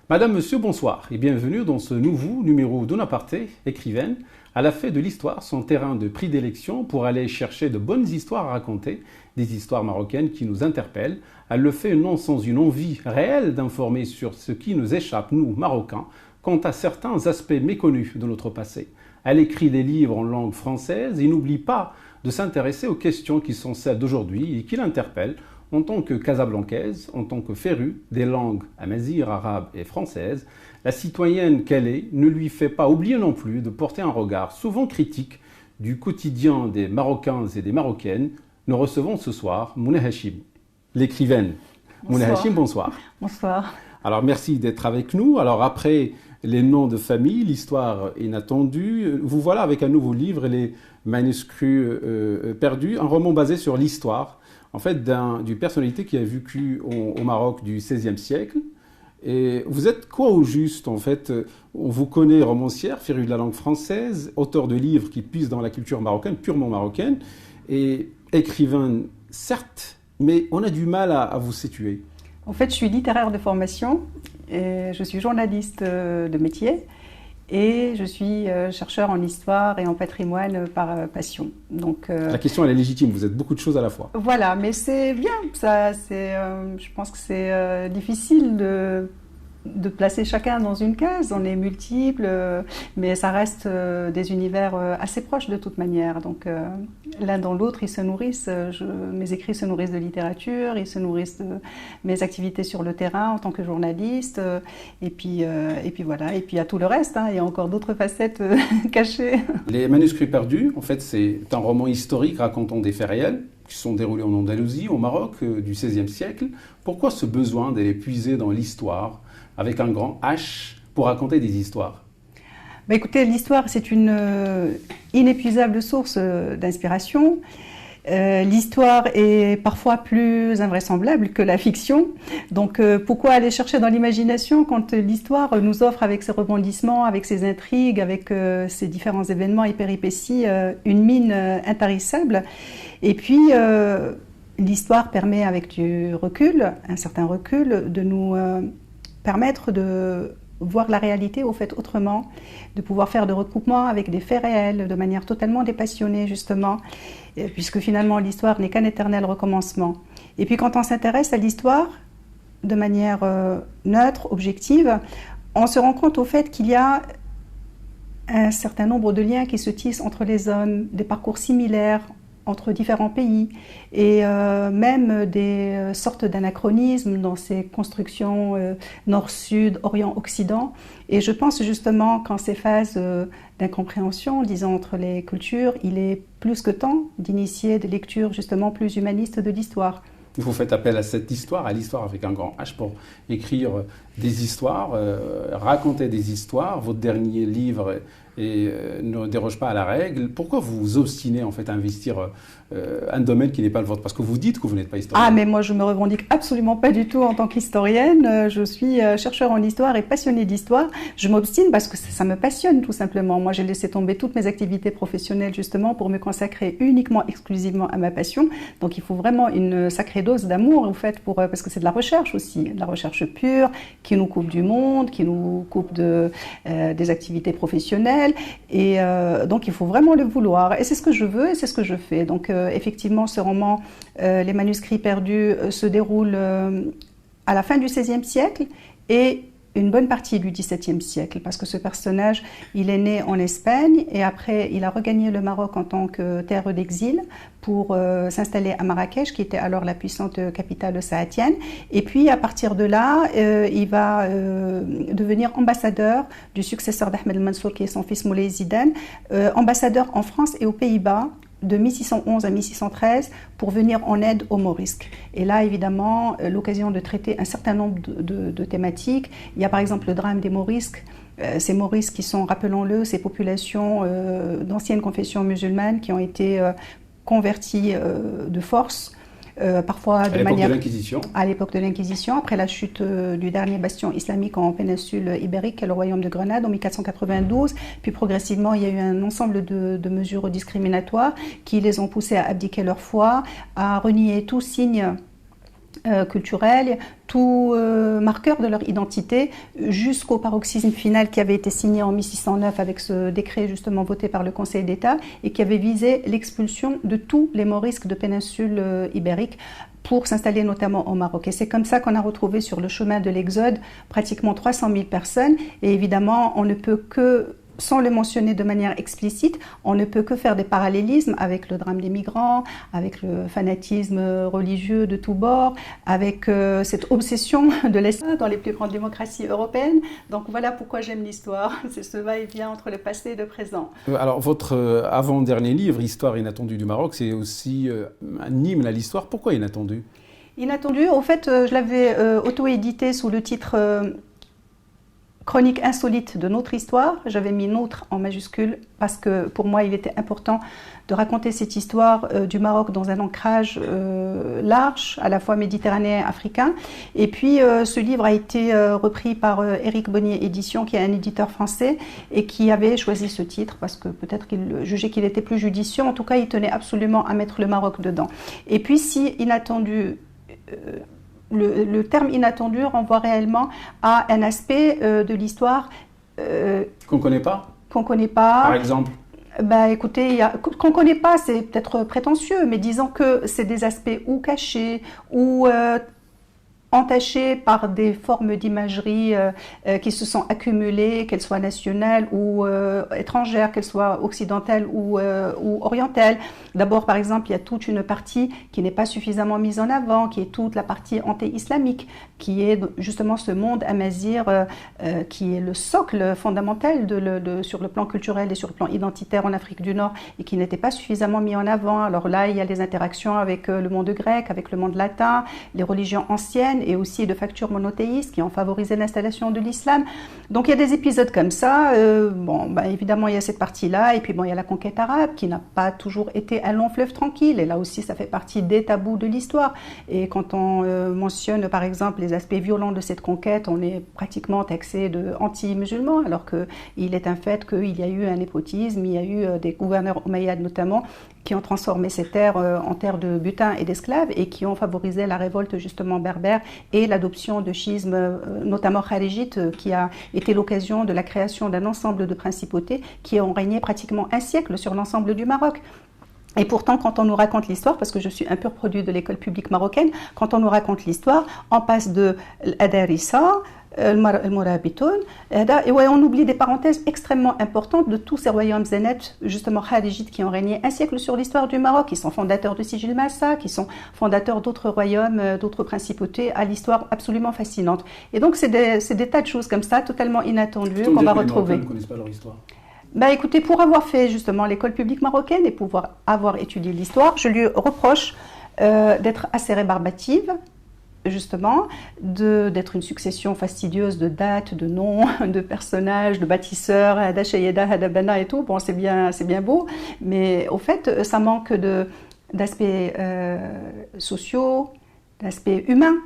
Madame, Monsieur, bonsoir et bienvenue dans ce nouveau numéro d'Unaparté, écrivaine, à la fait de l'histoire, son terrain de prédilection pour aller chercher de bonnes histoires à raconter, des histoires marocaines qui nous interpellent. Elle le fait non sans une envie réelle d'informer sur ce qui nous échappe, nous, Marocains, quant à certains aspects méconnus de notre passé. Elle écrit des livres en langue française et n'oublie pas de s'intéresser aux questions qui sont celles d'aujourd'hui et qui l'interpellent en tant que casablancaise, en tant que férue des langues amazighes, arabes et françaises. La citoyenne qu'elle est ne lui fait pas oublier non plus de porter un regard souvent critique du quotidien des Marocains et des Marocaines. Nous recevons ce soir Mouna Hachim, l'écrivaine. Mouna Hachim, bonsoir. Bonsoir. Alors merci d'être avec nous. Alors après les noms de famille, l'histoire inattendue, vous voilà avec un nouveau livre, Les manuscrits perdus, un roman basé sur l'histoire, en fait, d'une personnalité qui a vécu au Maroc du XVIe siècle. Et vous êtes quoi au juste, en fait? On vous connaît romancière, férue de la langue française, auteur de livres qui puisent dans la culture marocaine, purement marocaine, et écrivain, certes, mais on a du mal à vous situer. En fait, je suis littéraire de formation, et je suis journaliste de métier, et je suis chercheur en histoire et en patrimoine par passion. Donc, la question, elle est légitime, vous êtes beaucoup de choses à la fois. Voilà, mais c'est bien, ça, je pense que c'est difficile de placer chacun dans une case. On est multiples, mais ça reste des univers assez proches de toute manière. Donc l'un dans l'autre, ils se nourrissent. Mes écrits se nourrissent de littérature, ils se nourrissent de mes activités sur le terrain en tant que journaliste. Et puis voilà. Et puis il y a tout le reste. Il y a encore d'autres facettes cachées. Les manuscrits perdus, en fait, c'est un roman historique racontant des faits réels qui sont déroulés en Andalousie, au Maroc, du XVIe siècle. Pourquoi ce besoin d'aller puiser dans l'histoire avec un grand H pour raconter des histoires? Écoutez, l'histoire, c'est une inépuisable source d'inspiration. L'histoire est parfois plus invraisemblable que la fiction. Donc pourquoi aller chercher dans l'imagination quand l'histoire nous offre avec ses rebondissements, avec ses intrigues, avec ses différents événements et péripéties, une mine intarissable. Et puis l'histoire permet avec du recul, un certain recul, de nous permettre de voir la réalité au fait autrement, de pouvoir faire de recoupements avec des faits réels de manière totalement dépassionnée justement, puisque finalement l'histoire n'est qu'un éternel recommencement. Et puis quand on s'intéresse à l'histoire de manière neutre, objective, on se rend compte au fait qu'il y a un certain nombre de liens qui se tissent entre les hommes, des parcours similaires entre différents pays et même des sortes d'anachronismes dans ces constructions nord-sud, orient-occident. Et je pense justement qu'en ces phases d'incompréhension, disons, entre les cultures, il est plus que temps d'initier des lectures justement plus humanistes de l'histoire. Vous faites appel à cette histoire, à l'histoire avec un grand H, pour écrire des histoires, raconter des histoires. Votre dernier livre ne déroge pas à la règle. Pourquoi vous vous obstinez en fait à investir un domaine qui n'est pas le vôtre? Parce que vous dites que vous n'êtes pas historienne. Ah, mais moi je me revendique absolument pas du tout en tant qu'historienne. Je suis chercheur en histoire et passionnée d'histoire. Je m'obstine parce que ça me passionne tout simplement. Moi j'ai laissé tomber toutes mes activités professionnelles justement pour me consacrer uniquement, exclusivement à ma passion. Donc il faut vraiment une sacrée dose d'amour en fait parce que c'est de la recherche aussi, de la recherche pure qui nous coupe du monde, qui nous coupe des activités professionnelles. Et donc il faut vraiment le vouloir. Et c'est ce que je veux et c'est ce que je fais. Donc effectivement, ce roman, Les manuscrits perdus, se déroule à la fin du XVIe siècle et une bonne partie du XVIIe siècle, parce que ce personnage, il est né en Espagne et après, il a regagné le Maroc en tant que terre d'exil pour s'installer à Marrakech, qui était alors la puissante capitale saadienne. Et puis, à partir de là, il va devenir ambassadeur du successeur d'Ahmed al-Mansour, qui est son fils Moulay Zidane, ambassadeur en France et aux Pays-Bas, de 1611 à 1613 pour venir en aide aux Morisques. Et là, évidemment, l'occasion de traiter un certain nombre de thématiques. Il y a par exemple le drame des Morisques. Ces Morisques qui sont, rappelons-le, ces populations d'anciennes confessions musulmanes qui ont été converties de force, parfois de manière... À l'époque de l'Inquisition, après la chute du dernier bastion islamique en péninsule ibérique, le royaume de Grenade, en 1492. Puis progressivement, il y a eu un ensemble de mesures discriminatoires qui les ont poussés à abdiquer leur foi, à renier tout signe culturel, tout marqueur de leur identité, jusqu'au paroxysme final qui avait été signé en 1609 avec ce décret justement voté par le Conseil d'État et qui avait visé l'expulsion de tous les morisques de péninsule ibérique pour s'installer notamment au Maroc. Et c'est comme ça qu'on a retrouvé sur le chemin de l'Exode pratiquement 300 000 personnes. Et évidemment, on ne peut que, sans le mentionner de manière explicite, on ne peut que faire des parallélismes avec le drame des migrants, avec le fanatisme religieux de tous bords, avec cette obsession de l'État dans les plus grandes démocraties européennes. Donc voilà pourquoi j'aime l'histoire. C'est ce va-et-vient entre le passé et le présent. Alors votre avant-dernier livre, Histoire inattendue du Maroc, c'est aussi un hymne à l'histoire. Pourquoi inattendu? Inattendu, au fait, je l'avais auto-édité sous le titre Chronique insolite de notre histoire. J'avais mis notre en majuscule parce que pour moi il était important de raconter cette histoire du Maroc dans un ancrage large, à la fois méditerranéen et africain. Et puis ce livre a été repris par Éric Bonnier Éditions, qui est un éditeur français et qui avait choisi ce titre parce que peut-être qu'il jugeait qu'il était plus judicieux. En tout cas, il tenait absolument à mettre le Maroc dedans. Et puis si inattendu... Le terme inattendu renvoie réellement à un aspect de l'histoire qu'on ne connaît pas. Qu'on connaît pas. Par exemple. Bah, écoutez, qu'on ne connaît pas, c'est peut-être prétentieux, mais disons que c'est des aspects ou cachés ou entachées par des formes d'imagerie qui se sont accumulées, qu'elles soient nationales ou étrangères, qu'elles soient occidentales ou orientales. D'abord, par exemple, il y a toute une partie qui n'est pas suffisamment mise en avant, qui est toute la partie anti-islamique, qui est justement ce monde amazigh, qui est le socle fondamental sur le plan culturel et sur le plan identitaire en Afrique du Nord, et qui n'était pas suffisamment mis en avant. Alors là, il y a les interactions avec le monde grec, avec le monde latin, les religions anciennes, et aussi de factures monothéistes qui ont favorisé l'installation de l'islam. Donc il y a des épisodes comme ça. Évidemment, il y a cette partie-là, et puis il y a la conquête arabe qui n'a pas toujours été un long fleuve tranquille, et là aussi ça fait partie des tabous de l'histoire. Et quand on mentionne par exemple les aspects violents de cette conquête, on est pratiquement taxé de anti-musulmans, alors qu'il est un fait qu'il y a eu un népotisme, il y a eu des gouverneurs omeyyades notamment qui ont transformé ces terres en terres de butin et d'esclaves et qui ont favorisé la révolte justement berbère et l'adoption de schismes, notamment kharijite, qui a été l'occasion de la création d'un ensemble de principautés qui ont régné pratiquement un siècle sur l'ensemble du Maroc. Et pourtant, quand on nous raconte l'histoire, parce que je suis un pur produit de l'école publique marocaine, quand on nous raconte l'histoire, on passe de l'Adarissa, le Mourabitoun, et on oublie des parenthèses extrêmement importantes de tous ces royaumes zénètes, justement kharijites, qui ont régné un siècle sur l'histoire du Maroc, qui sont fondateurs de Sijil Massa, qui sont fondateurs d'autres royaumes, d'autres principautés, à l'histoire absolument fascinante. Et donc, c'est des tas de choses comme ça, totalement inattendues, qu'on va retrouver. Les Marocains ne connaissent pas leur histoire. Écoutez, pour avoir fait justement l'école publique marocaine et pouvoir avoir étudié l'histoire, je lui reproche d'être assez rébarbative, justement, d'être une succession fastidieuse de dates, de noms, de personnages, de bâtisseurs, Hada Shayeda, Hada Bana et tout. Bon, c'est bien beau, mais au fait, ça manque d'aspects sociaux, d'aspects humains,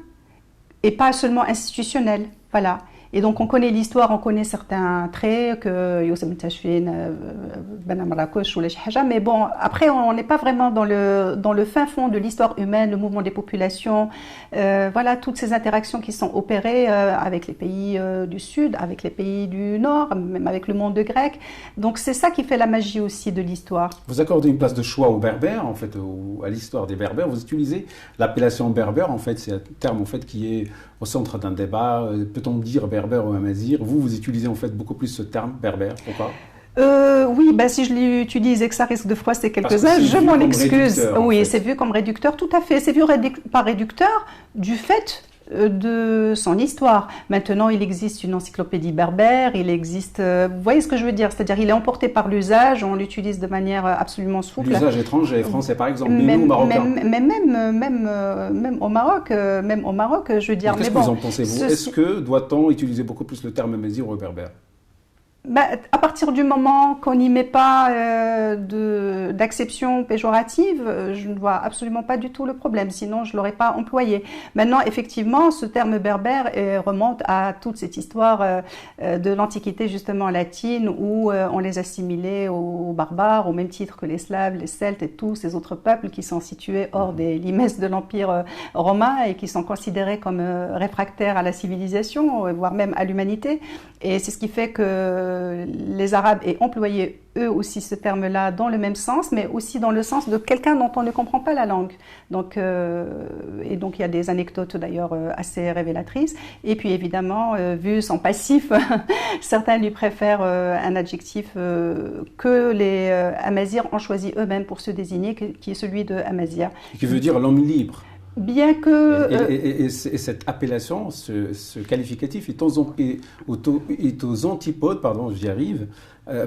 et pas seulement institutionnels. Voilà. Et donc on connaît l'histoire, on connaît certains traits que Youssef Tachfine, Ben Marrakech ou les Haja, mais bon, après on n'est pas vraiment dans le fin fond de l'histoire humaine, le mouvement des populations, voilà, toutes ces interactions qui sont opérées avec les pays du Sud, avec les pays du Nord, même avec le monde grec. Donc c'est ça qui fait la magie aussi de l'histoire. Vous accordez une place de choix aux Berbères, en fait, à l'histoire des Berbères. Vous utilisez l'appellation berbère, en fait, c'est un terme en fait qui est au centre d'un débat. Peut-on dire berbère ou amazigh? Vous utilisez en fait beaucoup plus ce terme berbère. Pourquoi? Oui, si je l'utilise et que ça risque de froisser quelques-uns, je m'en excuse. Oui, c'est vu comme réducteur, tout à fait. C'est vu par réducteur du fait de son histoire. Maintenant, il existe une encyclopédie berbère, il existe... vous voyez ce que je veux dire? C'est-à-dire, il est emporté par l'usage, on l'utilise de manière absolument souple. L'usage étranger, français par exemple, mais nous, Marocains. Même au Maroc, je veux dire... Qu'est-ce que vous en pensez, vous? Est-ce que doit-on utiliser beaucoup plus le terme amazigh ou berbère? À partir du moment qu'on n'y met pas d'acception péjorative, je ne vois absolument pas du tout le problème, sinon je ne l'aurais pas employé. Maintenant, effectivement, ce terme berbère remonte à toute cette histoire de l'Antiquité justement latine où on les assimilait aux barbares, au même titre que les Slaves, les Celtes et tous ces autres peuples qui sont situés hors des limes de l'Empire romain et qui sont considérés comme réfractaires à la civilisation, voire même à l'humanité. Et c'est ce qui fait que les Arabes aient employé eux aussi ce terme-là dans le même sens, mais aussi dans le sens de quelqu'un dont on ne comprend pas la langue. Donc il y a des anecdotes d'ailleurs assez révélatrices. Et puis évidemment, vu son passif, certains lui préfèrent un adjectif que les Amazirs ont choisi eux-mêmes pour se désigner, qui est celui de Amazir. Qui veut dire l'homme libre. Bien que... Et cette appellation, ce qualificatif est aux antipodes, j'y arrive,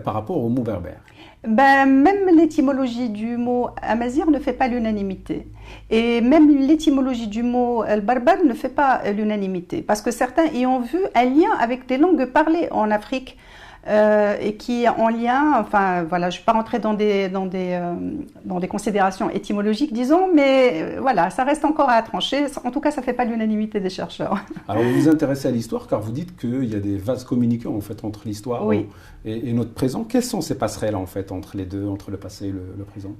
par rapport au mot berbère. Même l'étymologie du mot Amazir ne fait pas l'unanimité. Et même l'étymologie du mot al-barbar ne fait pas l'unanimité. Parce que certains y ont vu un lien avec des langues parlées en Afrique. Et qui est en lien, enfin voilà, je ne vais pas rentrer dans des considérations étymologiques, disons, mais voilà, ça reste encore à trancher. En tout cas, ça ne fait pas l'unanimité des chercheurs. Alors, vous vous intéressez à l'histoire car vous dites qu'il y a des vases communicants en fait entre l'histoire et notre présent. Quelles sont ces passerelles en fait entre les deux, entre le passé et le présent?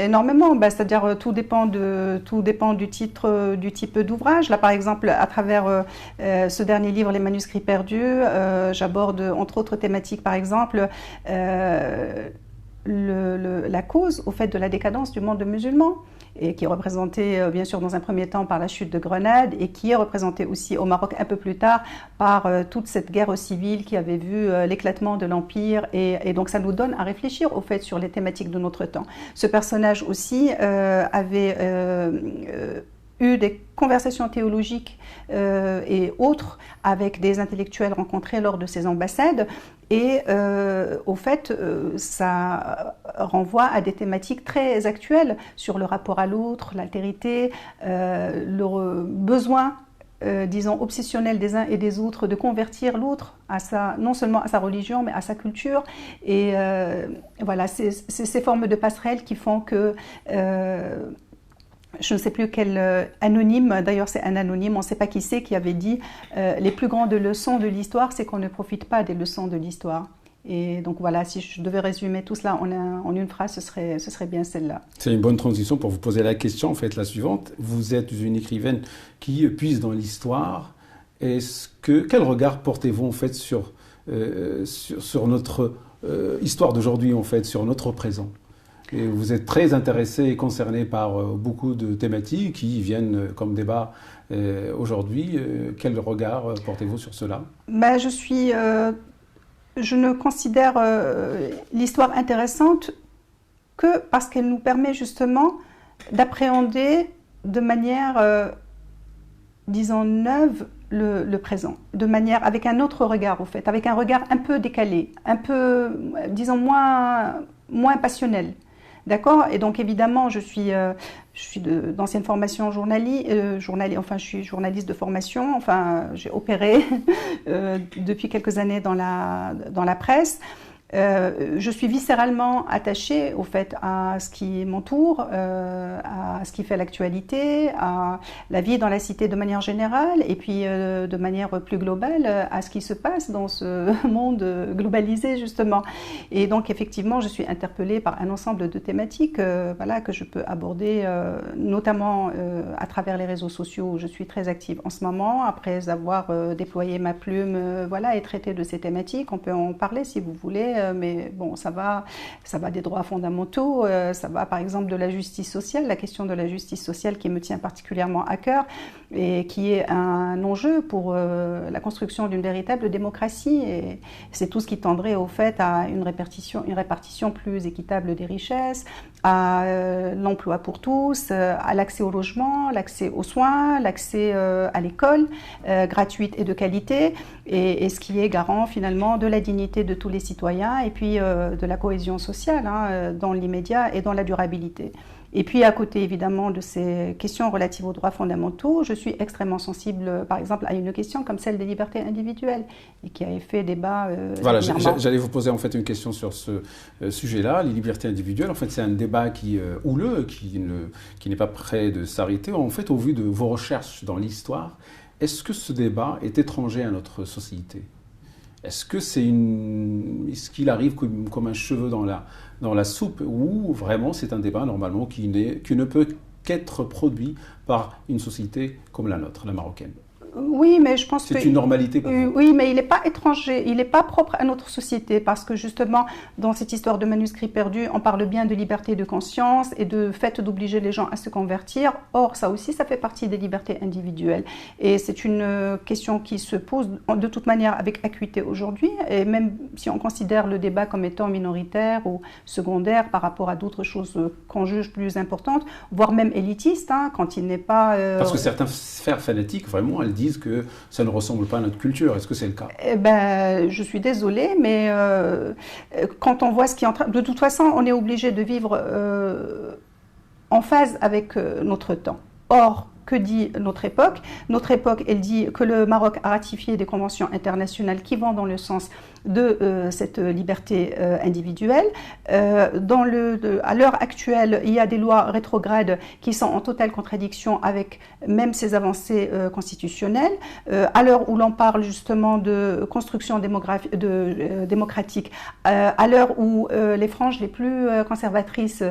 Énormément. C'est-à-dire tout dépend du titre, du type d'ouvrage. Là, par exemple, à travers ce dernier livre, Les manuscrits perdus, j'aborde entre autres thématiques, par exemple, la cause au fait de la décadence du monde musulman, et qui est représentée bien sûr dans un premier temps par la chute de Grenade et qui est représentée aussi au Maroc un peu plus tard par toute cette guerre civile qui avait vu l'éclatement de l'Empire et donc ça nous donne à réfléchir au fait sur les thématiques de notre temps. Ce personnage aussi avait eu des conversations théologiques et autres avec des intellectuels rencontrés lors de ces ambassades et au fait ça renvoie à des thématiques très actuelles sur le rapport à l'autre, l'altérité, le besoin disons obsessionnel des uns et des autres de convertir l'autre non seulement à sa religion mais à sa culture et voilà, c'est ces formes de passerelles qui font que je ne sais plus quel anonyme, d'ailleurs c'est un anonyme, on ne sait pas qui c'est, qui avait dit les plus grandes leçons de l'histoire, c'est qu'on ne profite pas des leçons de l'histoire. Et donc voilà, si je devais résumer tout cela en une phrase, ce serait bien celle-là. C'est une bonne transition pour vous poser la question, en fait, la suivante. Vous êtes une écrivaine qui puise dans l'histoire. Quel regard portez-vous en fait sur notre histoire d'aujourd'hui, en fait, sur notre présent? Et vous êtes très intéressé et concerné par beaucoup de thématiques qui viennent comme débat aujourd'hui. Quel regard portez-vous sur cela? Je ne considère l'histoire intéressante que parce qu'elle nous permet justement d'appréhender de manière, disons, neuve le présent, avec un autre regard au fait, avec un regard un peu décalé, un peu, disons, moins passionnel. D'accord? Et donc évidemment, je suis d'ancienne formation je suis journaliste de formation, j'ai opéré depuis quelques années dans la presse. Je suis viscéralement attachée au fait à ce qui m'entoure, à ce qui fait l'actualité, à la vie dans la cité de manière générale et puis de manière plus globale à ce qui se passe dans ce monde globalisé justement. Et donc effectivement, je suis interpellée par un ensemble de thématiques que je peux aborder notamment à travers les réseaux sociaux où je suis très active en ce moment. Après avoir déployé ma plume et traité de ces thématiques, on peut en parler si vous voulez. Mais bon, ça va des droits fondamentaux, ça va par exemple de la justice sociale, la question de la justice sociale qui me tient particulièrement à cœur et qui est un enjeu pour la construction d'une véritable démocratie. Et c'est tout ce qui tendrait au fait à une répartition plus équitable des richesses, à l'emploi pour tous, à l'accès au logement, l'accès aux soins, l'accès à l'école gratuite et de qualité, et ce qui est garant finalement de la dignité de tous les citoyens et puis de la cohésion sociale dans l'immédiat et dans la durabilité. Et puis à côté évidemment de ces questions relatives aux droits fondamentaux, je suis extrêmement sensible par exemple à une question comme celle des libertés individuelles et qui a fait débat. Voilà, j'allais vous poser en fait une question sur ce sujet-là, les libertés individuelles. En fait, c'est un débat qui houleux, qui n'est pas prêt de s'arrêter. En fait, au vu de vos recherches dans l'histoire, est-ce que ce débat est étranger à notre société ? Est-ce qu'il arrive comme un cheveu dans la soupe, ou vraiment c'est un débat normalement qui ne peut qu'être produit par une société comme la nôtre, la marocaine? Oui, mais je pense que... C'est une normalité pour vous. Oui, mais il n'est pas étranger, il n'est pas propre à notre société, parce que justement, dans cette histoire de manuscrits perdus, on parle bien de liberté de conscience et de fait d'obliger les gens à se convertir. Or, ça aussi, ça fait partie des libertés individuelles. Et c'est une question qui se pose de toute manière avec acuité aujourd'hui, et même si on considère le débat comme étant minoritaire ou secondaire par rapport à d'autres choses qu'on juge plus importantes, voire même élitistes, quand il n'est pas... Parce que certains sphères fanatiques, vraiment, elles disent que ça ne ressemble pas à notre culture. Est-ce que c'est le cas? Je suis désolée, mais quand on voit ce qui est en train... De toute façon, on est obligé de vivre en phase avec notre temps. Or, que dit notre époque? Notre époque, elle dit que le Maroc a ratifié des conventions internationales qui vont dans le sens de cette liberté individuelle. À l'heure actuelle, il y a des lois rétrogrades qui sont en totale contradiction avec même ces avancées constitutionnelles. À l'heure où l'on parle justement de construction démocratique, à l'heure où les franges les plus conservatrices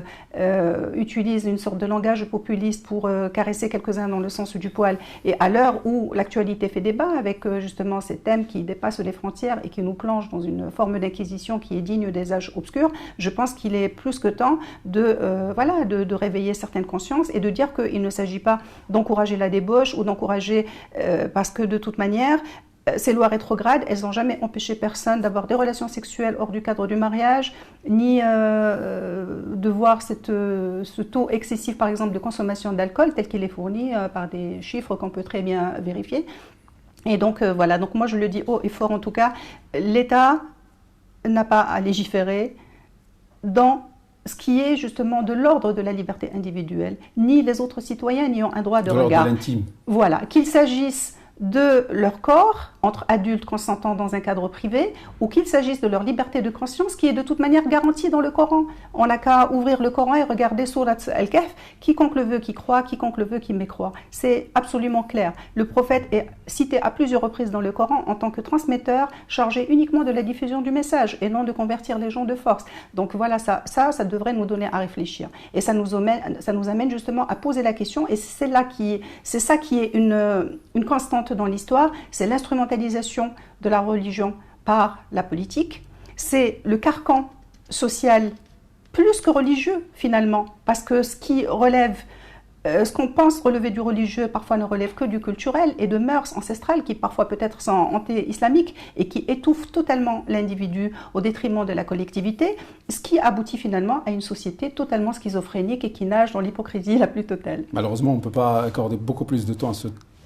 utilisent une sorte de langage populiste pour caresser quelques-uns dans le sens du poil, et à l'heure où l'actualité fait débat avec justement ces thèmes qui dépassent les frontières et qui nous plongent dans une forme d'inquisition qui est digne des âges obscurs, je pense qu'il est plus que temps de réveiller certaines consciences et de dire qu'il ne s'agit pas d'encourager la débauche ou d'encourager, parce que de toute manière, ces lois rétrogrades, elles n'ont jamais empêché personne d'avoir des relations sexuelles hors du cadre du mariage, ni de voir ce taux excessif, par exemple, de consommation d'alcool tel qu'il est fourni par des chiffres qu'on peut très bien vérifier. Et donc voilà, donc moi je le dis haut et fort en tout cas, l'État n'a pas à légiférer dans ce qui est justement de l'ordre de la liberté individuelle. Ni les autres citoyens n'y ont un droit de regard. De l'intime. Voilà, qu'il s'agisse de leur corps, entre adultes consentants dans un cadre privé, ou qu'il s'agisse de leur liberté de conscience, qui est de toute manière garantie dans le Coran. On n'a qu'à ouvrir le Coran et regarder Surat Al-Kahf, quiconque le veut qui croit, quiconque le veut qui mécroit. C'est absolument clair. Le prophète est cité à plusieurs reprises dans le Coran en tant que transmetteur chargé uniquement de la diffusion du message et non de convertir les gens de force. Donc voilà, ça devrait nous donner à réfléchir. Et ça nous amène justement à poser la question, et c'est ça qui est une constante dans l'histoire, c'est l'instrumentalisation de la religion par la politique. C'est le carcan social plus que religieux finalement, parce que ce qu'on pense relever du religieux parfois ne relève que du culturel et de mœurs ancestrales qui parfois peut-être sont anti-islamiques et qui étouffent totalement l'individu au détriment de la collectivité, ce qui aboutit finalement à une société totalement schizophrénique et qui nage dans l'hypocrisie la plus totale. Malheureusement, on ne peut pas accorder beaucoup plus de temps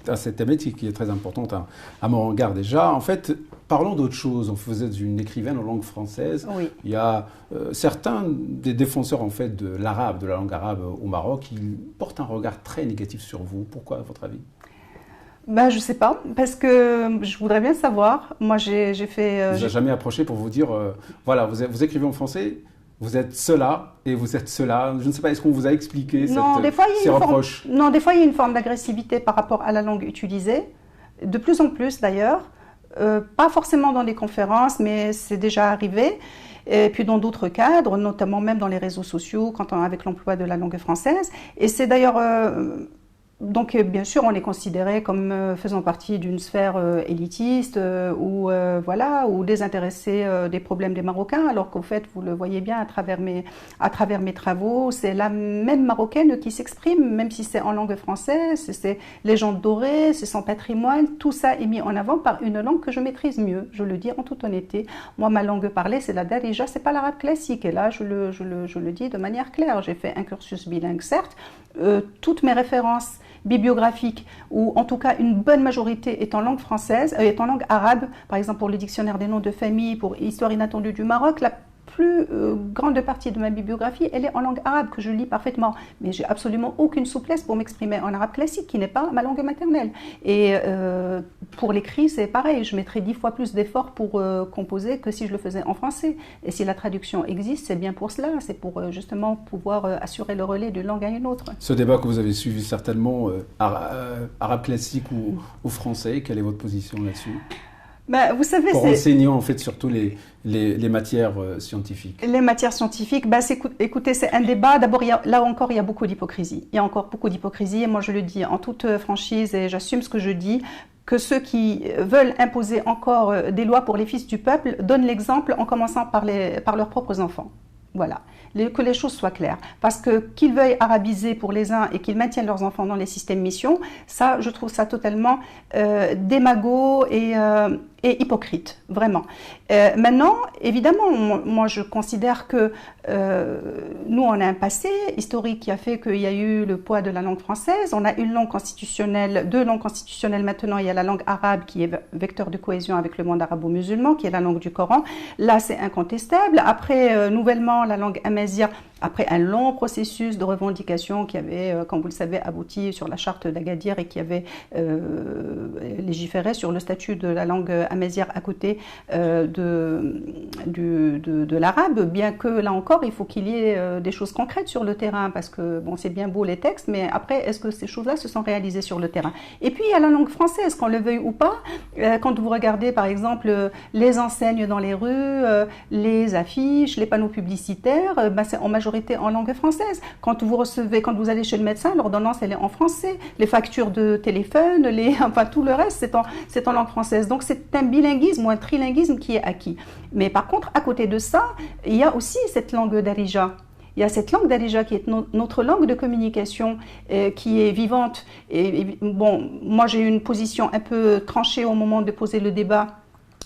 à cette thématique qui est très importante à mon regard déjà. En fait, parlons d'autre chose. Vous êtes une écrivaine en langue française. Oui. Il y a certains des défenseurs en fait de l'arabe, de la langue arabe au Maroc, qui portent un regard très négatif sur vous. Pourquoi, à votre avis? Je ne sais pas, parce que je voudrais bien savoir. Moi, j'ai fait... vous n'avez jamais approché pour vous dire, voilà, vous écrivez en français, vous êtes cela et vous êtes cela. Je ne sais pas, est-ce qu'on vous a expliqué ces reproches? Non, des fois, il y a une forme d'agressivité par rapport à la langue utilisée, de plus en plus d'ailleurs. Pas forcément dans les conférences, mais c'est déjà arrivé. Et puis dans d'autres cadres, notamment même dans les réseaux sociaux, avec l'emploi de la langue française. Et c'est d'ailleurs... Donc bien sûr, on est considéré comme faisant partie d'une sphère élitiste ou désintéressée des problèmes des Marocains, alors qu'au fait, vous le voyez bien à travers mes travaux, c'est la même Marocaine qui s'exprime, même si c'est en langue française, c'est légende dorée, c'est son patrimoine, tout ça est mis en avant par une langue que je maîtrise mieux, je le dis en toute honnêteté. Moi, ma langue parlée, c'est la darija, c'est pas l'arabe classique, et là, je le dis de manière claire. J'ai fait un cursus bilingue, certes, toutes mes références bibliographiques, ou en tout cas une bonne majorité est en langue française, est en langue arabe, par exemple pour le dictionnaire des noms de famille, pour Histoire inattendue du Maroc, la plus grande partie de ma bibliographie, elle est en langue arabe, que je lis parfaitement. Mais j'ai absolument aucune souplesse pour m'exprimer en arabe classique, qui n'est pas ma langue maternelle. Et pour l'écrit, c'est pareil. Je mettrais 10 fois plus d'efforts pour composer que si je le faisais en français. Et si la traduction existe, c'est bien pour cela. C'est pour justement pouvoir assurer le relais d'une langue à une autre. Ce débat que vous avez suivi certainement, arabe classique ou français, quelle est votre position là-dessus? Ben, vous savez, pour enseignant en fait surtout les matières scientifiques. Les matières scientifiques, ben, écoutez, c'est un débat. D'abord, là encore, il y a beaucoup d'hypocrisie. Il y a encore beaucoup d'hypocrisie et moi je le dis en toute franchise et j'assume ce que je dis, que ceux qui veulent imposer encore des lois pour les fils du peuple donnent l'exemple en commençant par leurs propres enfants. Voilà, que les choses soient claires. Parce que qu'ils veuillent arabiser pour les uns et qu'ils maintiennent leurs enfants dans les systèmes mission, ça, je trouve ça totalement démago et hypocrite, vraiment. Maintenant, évidemment, moi je considère que nous, on a un passé historique qui a fait qu'il y a eu le poids de la langue française. On a une langue constitutionnelle, 2 langues constitutionnelles maintenant. Il y a la langue arabe qui est vecteur de cohésion avec le monde arabo-musulman, qui est la langue du Coran. Là, c'est incontestable. Après, nouvellement, la langue amazigh, après un long processus de revendication qui avait, comme vous le savez, abouti sur la charte d'Agadir et qui avait légiféré sur le statut de la langue amazigh à côté de l'arabe, bien que là encore, il faut qu'il y ait des choses concrètes sur le terrain, parce que bon, c'est bien beau les textes, mais après, est-ce que ces choses-là se sont réalisées sur le terrain? Et puis, il y a la langue française, qu'on le veuille ou pas. Quand vous regardez, par exemple, les enseignes dans les rues, les affiches, les panneaux publicitaires, ben, c'est en majorité en langue française. Quand vous allez chez le médecin, l'ordonnance, elle est en français. Les factures de téléphone, enfin, tout le reste, c'est en langue française. Donc, c'est un bilinguisme ou un trilinguisme qui est acquis. Mais par contre, à côté de ça, il y a aussi cette langue darija. Il y a cette langue darija qui est notre langue de communication qui est vivante. Et bon, moi, j'ai eu une position un peu tranchée au moment de poser le débat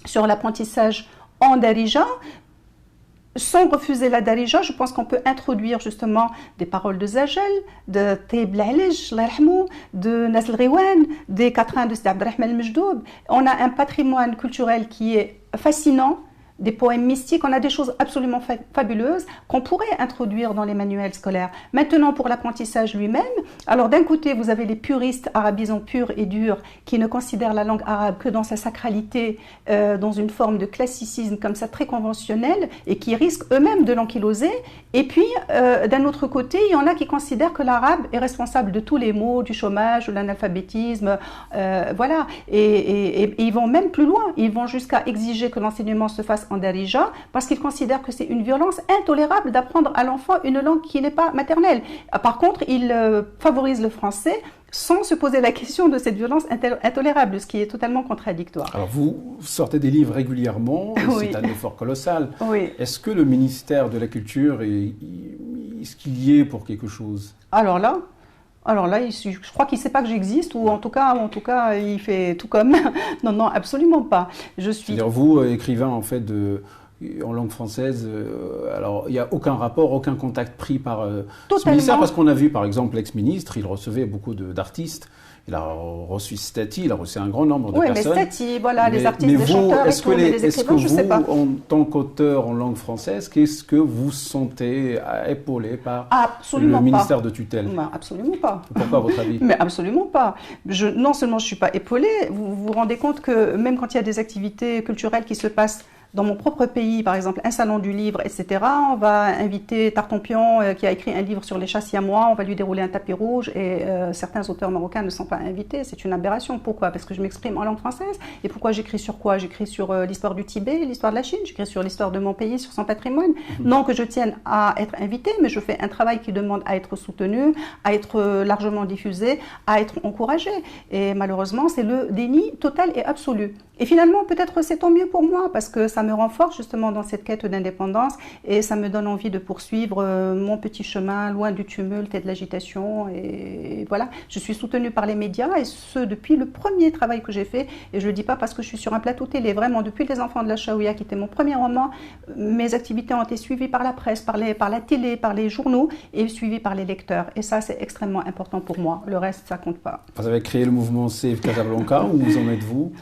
sur l'apprentissage en darija. Sans refuser la darija, je pense qu'on peut introduire justement des paroles de Zajel, de Taïb L'Alij, de Nasl Riwan, des quatrains de Sidi Abdelrahman El-Mejdoub. On a un patrimoine culturel qui est fascinant, des poèmes mystiques, on a des choses absolument fabuleuses qu'on pourrait introduire dans les manuels scolaires. Maintenant, pour l'apprentissage lui-même, alors d'un côté, vous avez les puristes arabisants purs et durs qui ne considèrent la langue arabe que dans sa sacralité, dans une forme de classicisme comme ça très conventionnel et qui risquent eux-mêmes de l'ankyloser. Et puis, d'un autre côté, il y en a qui considèrent que l'arabe est responsable de tous les maux, du chômage, de l'analphabétisme, voilà. Et ils vont même plus loin, ils vont jusqu'à exiger que l'enseignement se fasse en darija, parce qu'ils considèrent que c'est une violence intolérable d'apprendre à l'enfant une langue qui n'est pas maternelle. Par contre, ils favorisent le français sans se poser la question de cette violence intolérable, ce qui est totalement contradictoire. Alors vous sortez des livres régulièrement, oui. C'est un effort colossal. Oui. Est-ce que le ministère de la Culture est-ce qu'il y est pour quelque chose? Alors là, je crois qu'il ne sait pas que j'existe, ou en tout cas, il fait tout comme. Non, absolument pas. C'est-à-dire vous, écrivain en fait en langue française, alors il n'y a aucun rapport, aucun contact pris par ce ministère, parce qu'on a vu par exemple l'ex-ministre, il recevait beaucoup d'artistes. Il a reçu Stati, il a reçu un grand nombre de personnes. Oui, mais Stati, voilà, les artistes, les chanteurs et tout, mais les écrivains, je ne sais pas. Est-ce que vous, en tant qu'auteur en langue française, qu'est-ce que vous sentez épaulé par le ministère de tutelle? Absolument pas. Pourquoi, à votre avis? Mais absolument pas. Non seulement je ne suis pas épaulée, vous vous rendez compte que même quand il y a des activités culturelles qui se passent dans mon propre pays, par exemple, un salon du livre, etc., on va inviter Tartampion, qui a écrit un livre sur les chats siamois, on va lui dérouler un tapis rouge, et certains auteurs marocains ne sont pas invités. C'est une aberration. Pourquoi? Parce que je m'exprime en langue française. Et pourquoi j'écris sur quoi? J'écris sur l'histoire du Tibet, l'histoire de la Chine, j'écris sur l'histoire de mon pays, sur son patrimoine. Non que je tienne à être invitée, mais je fais un travail qui demande à être soutenu, à être largement diffusé, à être encouragé. Et malheureusement, c'est le déni total et absolu. Et finalement, peut-être c'est tant mieux pour moi, parce que ça me renforce justement dans cette quête d'indépendance et ça me donne envie de poursuivre mon petit chemin loin du tumulte et de l'agitation. Et voilà, je suis soutenue par les médias, et ce depuis le premier travail que j'ai fait. Et je ne le dis pas parce que je suis sur un plateau télé, vraiment depuis Les Enfants de la Chaouia, qui était mon premier roman, mes activités ont été suivies par la presse, par la télé, par les journaux, et suivies par les lecteurs. Et ça, c'est extrêmement important pour moi. Le reste, ça compte pas. Vous avez créé le mouvement Save Casablanca, où vous en êtes-vous?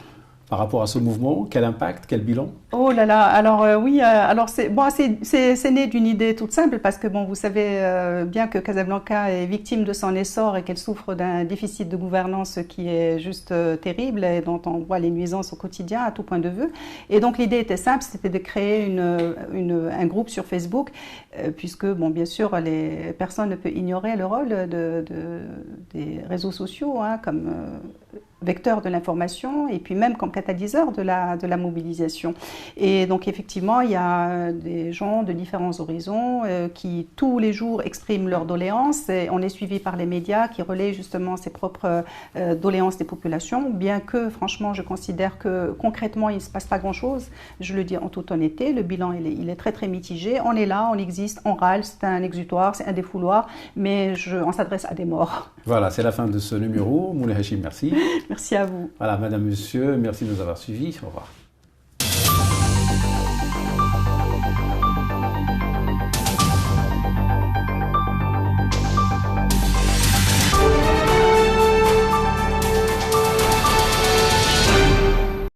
par rapport à ce mouvement? Quel impact? Quel bilan? Oh là là, alors oui, alors c'est né d'une idée toute simple parce que bon, vous savez bien que Casablanca est victime de son essor et qu'elle souffre d'un déficit de gouvernance qui est juste terrible et dont on voit les nuisances au quotidien à tout point de vue. Et donc l'idée était simple, c'était de créer un groupe sur Facebook puisque bon, bien sûr, personne ne peut ignorer le rôle des réseaux sociaux hein, comme vecteur de l'information et puis même comme catalyseur de la mobilisation. Et donc effectivement, il y a des gens de différents horizons qui tous les jours expriment leurs doléances et on est suivi par les médias qui relaient justement ces propres doléances des populations, bien que franchement je considère que concrètement il ne se passe pas grand-chose, je le dis en toute honnêteté, le bilan il est très très mitigé, on est là, on existe, on râle, c'est un exutoire, c'est un défouloir, mais on s'adresse à des morts. Voilà, c'est la fin de ce numéro. Moulay Hachim, merci. Merci à vous. Voilà, madame, monsieur, merci de nous avoir suivis. Au revoir.